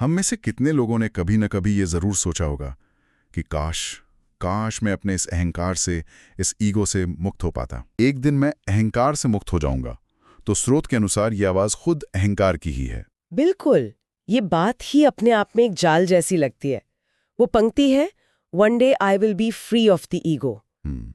हम में से कितने लोगों ने कभी न कभी ये जरूर सोचा होगा कि काश काश मैं अपने इस अहंकार से, इस ईगो से मुक्त हो पाता। एक दिन मैं अहंकार से मुक्त हो जाऊंगा। तो स्रोत के अनुसार ये आवाज खुद अहंकार की ही है। बिल्कुल, ये बात ही अपने आप में एक जाल जैसी लगती है। वो पंक्ति है, one day I will be free of the ego.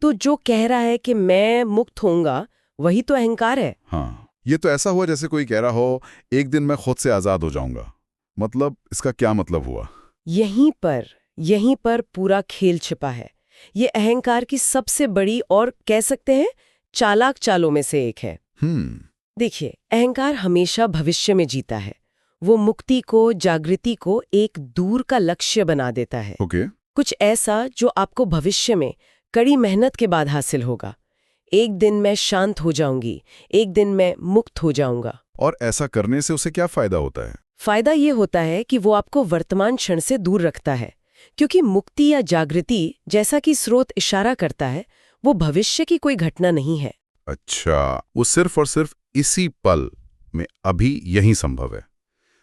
तो जो कह रहा है कि मैं मुक्त होऊंगा, वही तो अहंकार है। हाँ, ये तो ऐसा हुआ जैसे कोई कह रहा हो एक दिन मैं खुद से आजाद हो जाऊंगा। मतलब इसका क्या मतलब हुआ? यहीं पर पूरा खेल छिपा है। ये अहंकार की सबसे बड़ी और कह सकते हैं चालाक चालों में से एक है। देखिए, अहंकार हमेशा भविष्य में जीता है। वो मुक्ति को, जागृति को एक दूर का लक्ष्य बना देता है। कुछ ऐसा जो आपको भविष्य में कड़ी मेहनत के बाद हासिल होगा। एक दिन मैं शांत हो जाऊंगी, एक दिन मैं मुक्त हो जाऊंगा। और ऐसा करने से उसे क्या फायदा होता है? फायदा ये होता है कि वो आपको वर्तमान क्षण से दूर रखता है, क्योंकि मुक्ति या जागृति, जैसा कि स्रोत इशारा करता है, वो भविष्य की कोई घटना नहीं है। अच्छा, वो सिर्फ और सिर्फ इसी पल में अभी यही संभव है।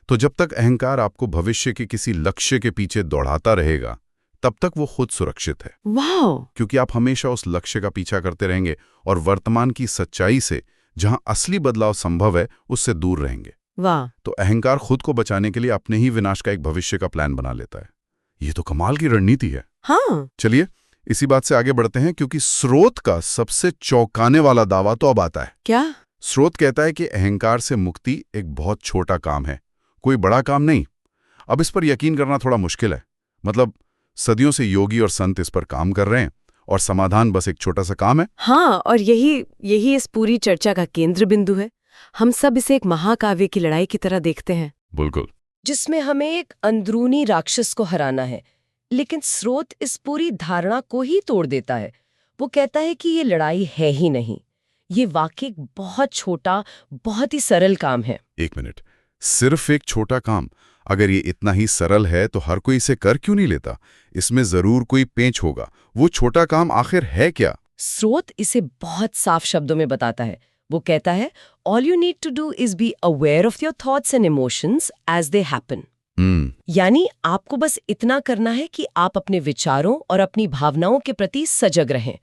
तो जब तक अहंकार आपको भविष्य के किसी लक्ष्य के पीछे दौड़ाता रहेगा, तब तक वो खुद सुरक्षित है। वाह! क्योंकि आप हमेशा उस लक्ष्य का पीछा करते रहेंगे और वर्तमान की सच्चाई से, जहां असली बदलाव संभव है, उससे दूर रहेंगे। वाह! तो अहंकार खुद को बचाने के लिए अपने ही विनाश का एक भविष्य का प्लान बना लेता है। ये तो कमाल की रणनीति है। हाँ। चलिए इसी बात से आगे बढ़ते हैं, क्योंकि स्रोत का सबसे चौंकाने वाला दावा तो अब आता है। क्या? स्रोत कहता है कि अहंकार से मुक्ति एक बहुत छोटा काम है, कोई बड़ा काम नहीं। अब इस पर यकीन करना थोड़ा मुश्किल है। मतलब सदियों से योगी और संत इस पर काम कर रहे हैं और समाधान बस एक छोटा सा काम है। हाँ, और यही इस पूरी चर्चा का केंद्र बिंदु है। हम सब इसे एक महाकाव्य की लड़ाई की तरह देखते हैं। बिल्कुल। जिसमें हमें एक अंदरूनी राक्षस को हराना है। लेकिन स्रोत इस पूरी धारणा को ही तोड़ देता है। वो कहता है कि ये लड़ाई है ही नहीं, ये वाकई बहुत छोटा, बहुत ही सरल काम है। एक मिनट, सिर्फ एक छोटा काम? अगर ये इतना ही सरल है तो हर कोई इसे कर क्यों नहीं लेता? इसमें जरूर कोई पेंच होगा। वो छोटा काम आखिर है क्या? स्रोत इसे बहुत साफ शब्दों में बताता है। वो कहता है, all you need to do is be aware of your thoughts and emotions as they happen. यानी आपको बस इतना करना है कि आप अपने विचारों और अपनी भावनाओं के प्रति सजग रहें,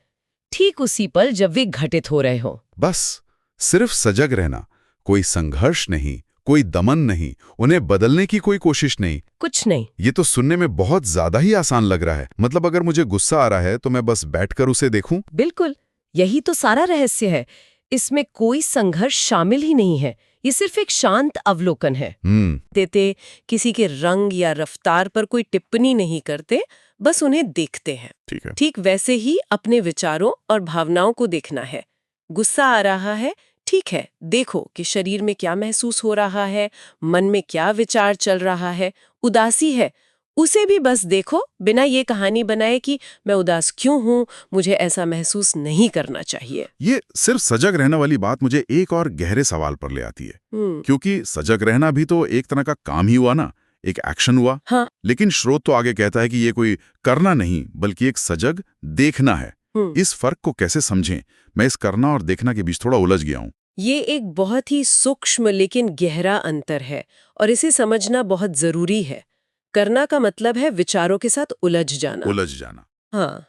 ठीक उसी पल जब वे घटित हो रहे हो। बस सिर्फ सजग रहना, कोई संघर्ष नहीं, कोई दमन नहीं, उन्हें बदलने की कोई कोशिश नहीं, कुछ नहीं। ये तो सुनने में बहुत ज्यादा ही आसान लग रहा है। मतलब अगर मुझे गुस्सा आ रहा है तो मैं बस बैठकर उसे देखूं? बिल्कुल, यही तो सारा रहस्य है। इसमें कोई संघर्ष शामिल ही नहीं है। ये सिर्फ एक शांत अवलोकन है। देते किसी के रंग या रफ्तार पर कोई टिप्पणी नहीं करते, बस उन्हें देखते हैं। ठीक है। ठीक वैसे ही अपने विचारों और भावनाओं को देखना है। गुस्सा आ रहा है, ठीक है, देखो कि शरीर में क्या महसूस हो रहा है, मन में क्या विचार चल रहा है। उदासी है, उसे भी बस देखो, बिना ये कहानी बनाए कि मैं उदास क्यों हूं, मुझे ऐसा महसूस नहीं करना चाहिए। ये सिर्फ सजग रहने वाली बात मुझे एक और गहरे सवाल पर ले आती है। क्योंकि सजग रहना भी तो एक तरह का काम ही हुआ ना, एक एक्शन हुआ। हाँ। लेकिन स्रोत तो आगे कहता है कि ये कोई करना नहीं बल्कि एक सजग देखना है। इस फर्क को कैसे समझें? मैं इस करना और देखना के बीच थोड़ा उलझ गया हूं। ये एक बहुत ही सूक्ष्म लेकिन गहरा अंतर है और इसे समझना बहुत जरूरी है। करना का मतलब है विचारों के साथ उलझ जाना। हाँ,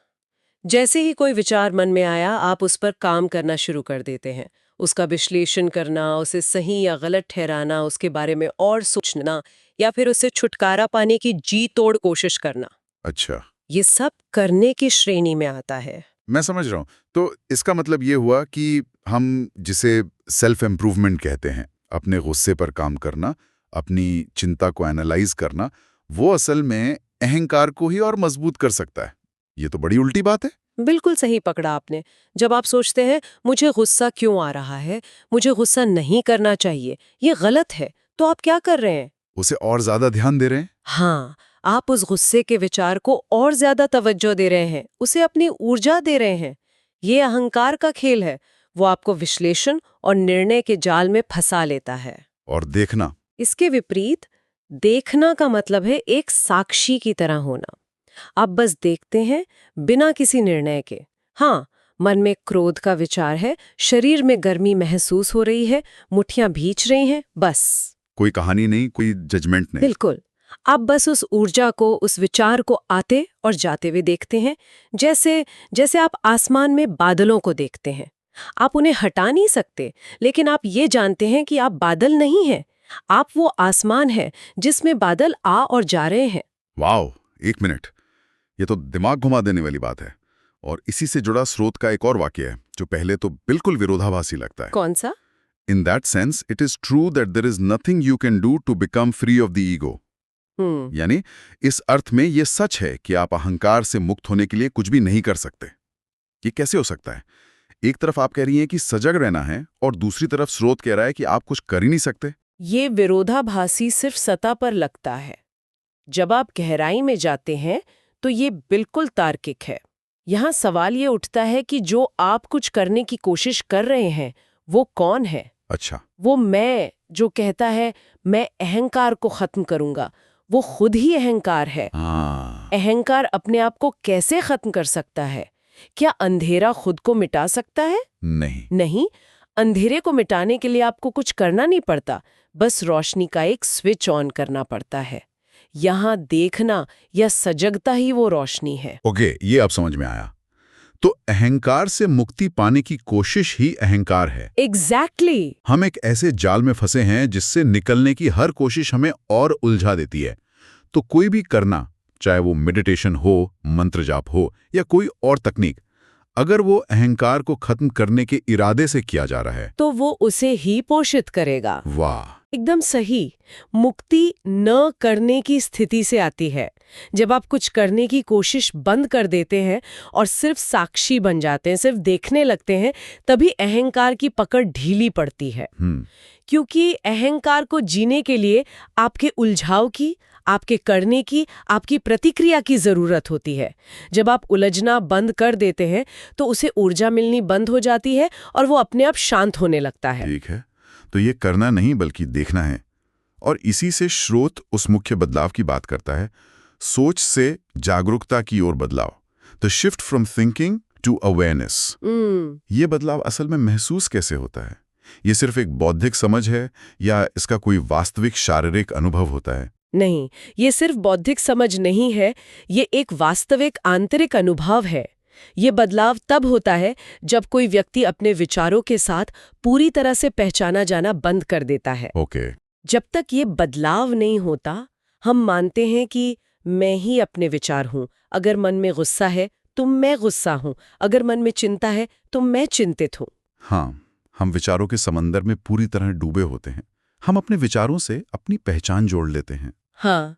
जैसे ही कोई विचार मन में आया, आप उस पर काम करना शुरू कर देते हैं। उसका विश्लेषण करना, उसे सही या गलत ठहराना, उसके बारे में और सोचना, या फिर उससे छुटकारा पाने की जी तोड़ कोशिश करना। अच्छा, ये सब करने की श्रेणी में आता है। मैं समझ रहा हूं। तो इसका मतलब ये हुआ कि हम जिसे सेल्फ इम्प्रूवमेंट कहते हैं, अपने गुस्से पर काम करना, अपनी चिंता को एनालाइज करना, वो असल में अहंकार को ही और मजबूत कर सकता है। ये तो बड़ी उल्टी बात है। बिल्कुल सही पकड़ा आपने। जब आप सोचते हैं मुझे गुस्सा क्यों आ रहा है, मुझे गुस्सा नहीं करना चाहिए, ये गलत है, तो आप क्या कर रहे हैं? उसे और ज्यादा ध्यान दे रहे हैं। हाँ, आप उस गुस्से के विचार को और ज्यादा तवज्जो दे रहे हैं, उसे अपनी ऊर्जा दे रहे हैं। ये अहंकार का खेल है। वो आपको विश्लेषण और निर्णय के जाल में फंसा लेता है। और देखना, इसके विपरीत, देखना का मतलब है एक साक्षी की तरह होना। आप बस देखते हैं बिना किसी निर्णय के। हाँ, मन में क्रोध का विचार है, शरीर में गर्मी महसूस हो रही है, मुट्ठियां भींच रही हैं, बस। कोई कहानी नहीं, कोई जजमेंट नहीं। बिल्कुल। आप बस उस ऊर्जा को, उस विचार को आते और जाते हुए देखते हैं, जैसे जैसे आप आसमान में बादलों को देखते हैं। आप उन्हें हटा नहीं सकते, लेकिन आप ये जानते हैं कि आप बादल नहीं हैं। आप वो आसमान है जिसमें बादल आ और जा रहे हैं। वाओ, एक मिनट, ये तो दिमाग घुमा देने वाली बात है। और इसी से जुड़ा स्रोत का एक और वाक्य है जो पहले तो बिल्कुल विरोधाभासी लगता है। कौन सा? In that sense, it is true that there is nothing you can do to become free of the ego. यानी इस अर्थ में ये सच है कि आप अहंकार से मुक्त होने के लिए कुछ भी नहीं कर सकते। ये कैसे हो सकता है? एक तरफ आप कह रही हैं कि सजग रहना है और दूसरी तरफ स्रोत कह रहा है कि आप कुछ कर ही नहीं सकते। ये विरोधाभासी सिर्फ सतह पर लगता है। जब आप गहराई में जाते हैं तो ये बिल्कुल तार्किक है। यहाँ सवाल ये उठता है कि जो आप कुछ करने की कोशिश कर रहे हैं वो कौन है? अच्छा, वो मैं जो कहता है मैं अहंकार को खत्म करूंगा, वो खुद ही अहंकार है। अहंकार अपने आप को कैसे खत्म कर सकता है? क्या अंधेरा खुद को मिटा सकता है? नहीं, अंधेरे को मिटाने के लिए आपको कुछ करना नहीं पड़ता, बस रोशनी का एक स्विच ऑन करना पड़ता है। यहाँ देखना या सजगता ही वो रोशनी है। ओके, ये अब समझ में आया। तो अहंकार से मुक्ति पाने की कोशिश ही अहंकार है। एग्जैक्टली। हम एक ऐसे जाल में फंसे हैं जिससे निकलने की हर कोशिश हमें और उलझा देती है। तो कोई भी करना, चाहे वो मेडिटेशन हो, मंत्र जाप हो या कोई और तकनीक, अगर वो अहंकार को खत्म करने के इरादे से किया जा रहा है तो वो उसे ही पोषित करेगा। वाह, एकदम सही। मुक्ति न करने की स्थिति से आती है। जब आप कुछ करने की कोशिश बंद कर देते हैं और सिर्फ साक्षी बन जाते हैं, सिर्फ देखने लगते हैं, तभी अहंकार की पकड़ ढीली पड़ती है। क्योंकि अहंकार को जीने के लिए आपके उलझाव की, आपके करने की, आपकी प्रतिक्रिया की जरूरत होती है। जब आप उलझना बंद कर देते हैं तो उसे ऊर्जा मिलनी बंद हो जाती है और वो अपने आप शांत होने लगता है। ठीक है, तो ये करना नहीं बल्कि देखना है। और इसी से स्रोत उस मुख्य बदलाव की बात करता है, सोच से जागरूकता की ओर बदलाव, the shift from thinking to awareness. ये बदलाव असल में महसूस कैसे होता है? ये सिर्फ एक बौद्धिक समझ है या इसका कोई वास्तविक शारीरिक अनुभव होता है? नहीं, ये सिर्फ बौद्धिक समझ नहीं है, ये एक वास्तविक आंतरिक अनुभव है। ये बदलाव तब होता है जब कोई व्यक्ति अपने विचारों के साथ पूरी तरह से पहचाना जाना बंद कर देता है। ओके। जब तक ये बदलाव नहीं होता, हम मानते हैं कि मैं ही अपने विचार हूँ। अगर मन में गुस्सा है तो मैं गुस्सा हूँ, अगर मन में चिंता है तो मैं चिंतित हूँ। हाँ, हम विचारों के समंदर में पूरी तरह डूबे होते हैं। हम अपने विचारों से अपनी पहचान जोड़ लेते हैं। हाँ,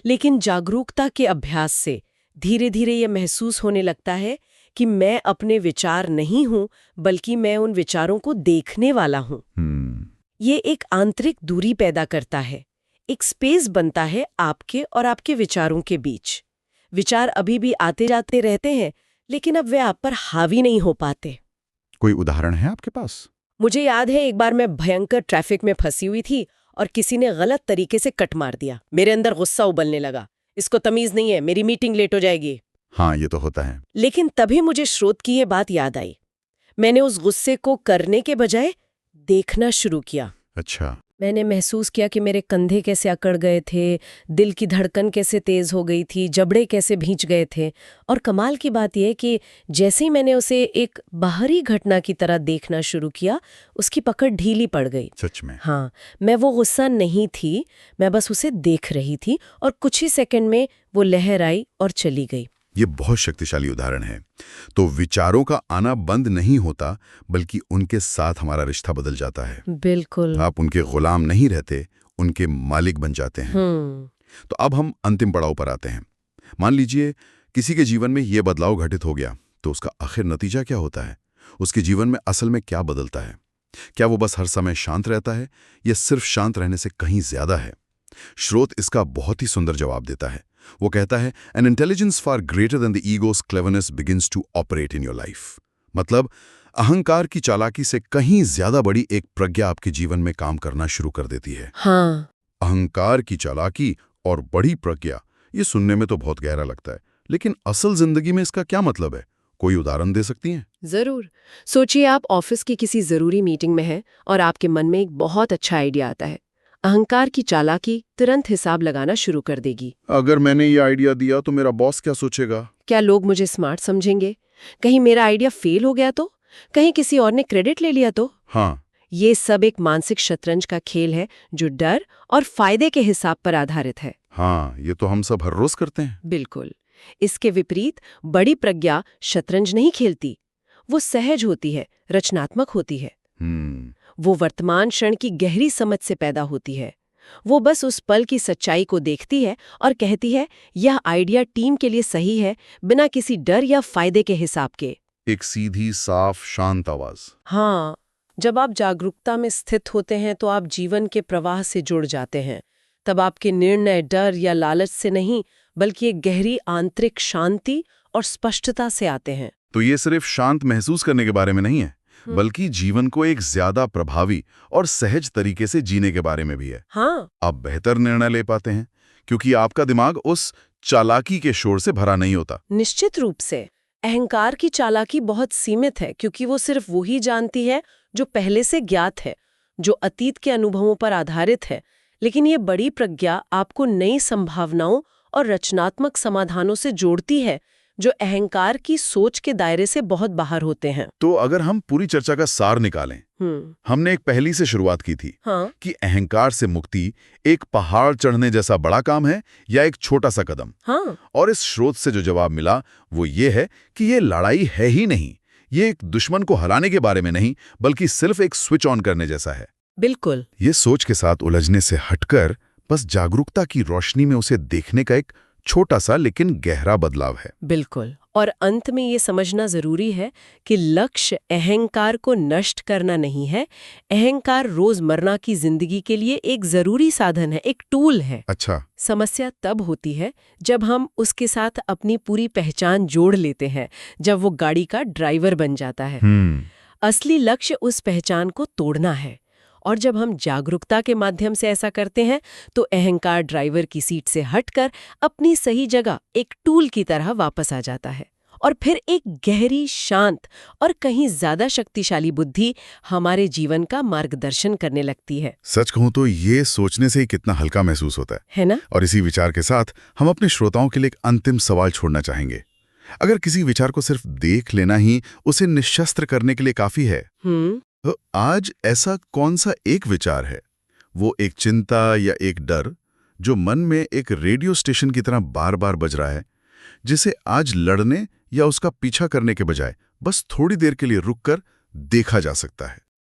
लेकिन जागरूकता के अभ्यास से धीरे धीरे ये महसूस होने लगता है कि मैं अपने विचार नहीं हूँ, बल्कि मैं उन विचारों को देखने वाला हूँ। ये एक आंतरिक दूरी पैदा करता है, एक स्पेस बनता है आपके और आपके विचारों के बीच। विचार अभी भी आते जाते रहते हैं, लेकिन अब वे आप पर हावी नहीं हो पाते। कोई उदाहरण है आपके पास? मुझे याद है एक बार मैं भयंकर ट्रैफिक में फंसी हुई थी और किसी ने गलत तरीके से कट मार दिया। मेरे अंदर गुस्सा उबलने लगा, इसको तमीज नहीं है, मेरी मीटिंग लेट हो जाएगी। हाँ, ये तो होता है। लेकिन तभी मुझे स्रोत की ये बात याद आई। मैंने उस गुस्से को करने के बजाय देखना शुरू किया। अच्छा। मैंने महसूस किया कि मेरे कंधे कैसे अकड़ गए थे, दिल की धड़कन कैसे तेज हो गई थी, जबड़े कैसे भींच गए थे। और कमाल की बात यह कि जैसे ही मैंने उसे एक बाहरी घटना की तरह देखना शुरू किया, उसकी पकड़ ढीली पड़ गई। सच में? हाँ, मैं वो गुस्सा नहीं थी, मैं बस उसे देख रही थी और कुछ ही सेकंड में वो लहर आई और चली गई। ये बहुत शक्तिशाली उदाहरण है। तो विचारों का आना बंद नहीं होता, बल्कि उनके साथ हमारा रिश्ता बदल जाता है। बिल्कुल। आप उनके गुलाम नहीं रहते, उनके मालिक बन जाते हैं। तो अब हम अंतिम पड़ाव पर आते हैं। मान लीजिए किसी के जीवन में ये बदलाव घटित हो गया, तो उसका आखिर नतीजा क्या होता है? उसके जीवन में असल में क्या बदलता है? क्या वो बस हर समय शांत रहता है या सिर्फ शांत रहने से कहीं ज्यादा है? स्रोत इसका बहुत ही सुंदर जवाब देता है। वो कहता है, an intelligence far greater than the ego's cleverness begins to operate in your life. मतलब अहंकार की चालाकी से कहीं ज्यादा बड़ी एक प्रज्ञा आपके जीवन में काम करना शुरू कर देती है। हाँ। अहंकार की चालाकी और बड़ी प्रज्ञा, ये सुनने में तो बहुत गहरा लगता है, लेकिन असल जिंदगी में इसका क्या मतलब है? कोई उदाहरण दे सकती हैं? जरूर। सोचिए आप ऑफिस की किसी जरूरी मीटिंग में हैं और आपके मन में एक बहुत अच्छा आइडिया आता है। अहंकार की चालाकी तुरंत हिसाब लगाना शुरू कर देगी। अगर मैंने ये आइडिया दिया तो मेरा बॉस क्या सोचेगा? क्या लोग मुझे स्मार्ट समझेंगे? कहीं मेरा आइडिया फेल हो गया तो? कहीं किसी और ने क्रेडिट ले लिया तो? हाँ, ये सब एक मानसिक शतरंज का खेल है जो डर और फायदे के हिसाब पर आधारित है। हाँ, ये तो हम सब हर रोज करते हैं। बिल्कुल। इसके विपरीत बड़ी प्रज्ञा शतरंज नहीं खेलती। वो सहज होती है, रचनात्मक होती है। वो वर्तमान क्षण की गहरी समझ से पैदा होती है। वो बस उस पल की सच्चाई को देखती है और कहती है यह आइडिया टीम के लिए सही है, बिना किसी डर या फायदे के हिसाब के। एक सीधी, साफ, शांत आवाज। हाँ, जब आप जागरूकता में स्थित होते हैं तो आप जीवन के प्रवाह से जुड़ जाते हैं। तब आपके निर्णय डर या लालच से नहीं, बल्कि एक गहरी आंतरिक शांति और स्पष्टता से आते हैं। तो ये सिर्फ शांत महसूस करने के बारे में नहीं है, बल्कि जीवन को एक ज्यादा प्रभावी और सहज तरीके से जीने के बारे में भी है। हाँ, आप बेहतर निर्णय ले पाते हैं क्योंकि आपका दिमाग उस चालाकी के शोर से भरा नहीं होता। निश्चित रूप से। अहंकार की चालाकी बहुत सीमित है क्योंकि वो सिर्फ वही जानती है जो पहले से ज्ञात है, जो अतीत के अनुभवों पर आधारित है। लेकिन ये बड़ी प्रज्ञा आपको नई संभावनाओं और रचनात्मक समाधानों से जोड़ती है, जो अहंकार की सोच के दायरे से बहुत बाहर होते हैं। तो अगर हम पूरी चर्चा का सार निकालें, हमने एक पहली से शुरुआत की थी कि अहंकार से मुक्ति एक पहाड़ चढ़ने जैसा बड़ा काम है या एक छोटा सा कदम। और इस स्रोत से जो जवाब मिला वो ये है कि ये लड़ाई है ही नहीं, ये एक दुश्मन को हराने के बारे में नहीं, बल्कि सिर्फ एक स्विच ऑन करने जैसा है। बिल्कुल। ये सोच के साथ उलझने से हटकर बस जागरूकता की रोशनी में उसे देखने का एक छोटा सा लेकिन गहरा बदलाव है। बिल्कुल। और अंत में ये समझना जरूरी है कि लक्ष्य अहंकार को नष्ट करना नहीं है। अहंकार रोजमर्रा की जिंदगी के लिए एक जरूरी साधन है, एक टूल है। अच्छा। समस्या तब होती है जब हम उसके साथ अपनी पूरी पहचान जोड़ लेते हैं, जब वो गाड़ी का ड्राइवर बन जाता है। असली लक्ष्य उस पहचान को तोड़ना है। और जब हम जागरूकता के माध्यम से ऐसा करते हैं तो अहंकार ड्राइवर की सीट से हटकर अपनी सही जगह एक टूल की तरह वापस आ जाता है। और फिर एक गहरी, शांत और कहीं ज्यादा शक्तिशाली बुद्धि हमारे जीवन का मार्गदर्शन करने लगती है। सच कहूं तो ये सोचने से ही कितना हल्का महसूस होता है ना? और इसी विचार के साथ हम अपने श्रोताओं के लिए एक अंतिम सवाल छोड़ना चाहेंगे। अगर किसी विचार को सिर्फ देख लेना ही उसे निश्शस्त्र करने के लिए काफी है, तो आज ऐसा कौन सा एक विचार है, वो एक चिंता या एक डर जो मन में एक रेडियो स्टेशन की तरह बार बार बज रहा है, जिसे आज लड़ने या उसका पीछा करने के बजाय बस थोड़ी देर के लिए रुककर देखा जा सकता है?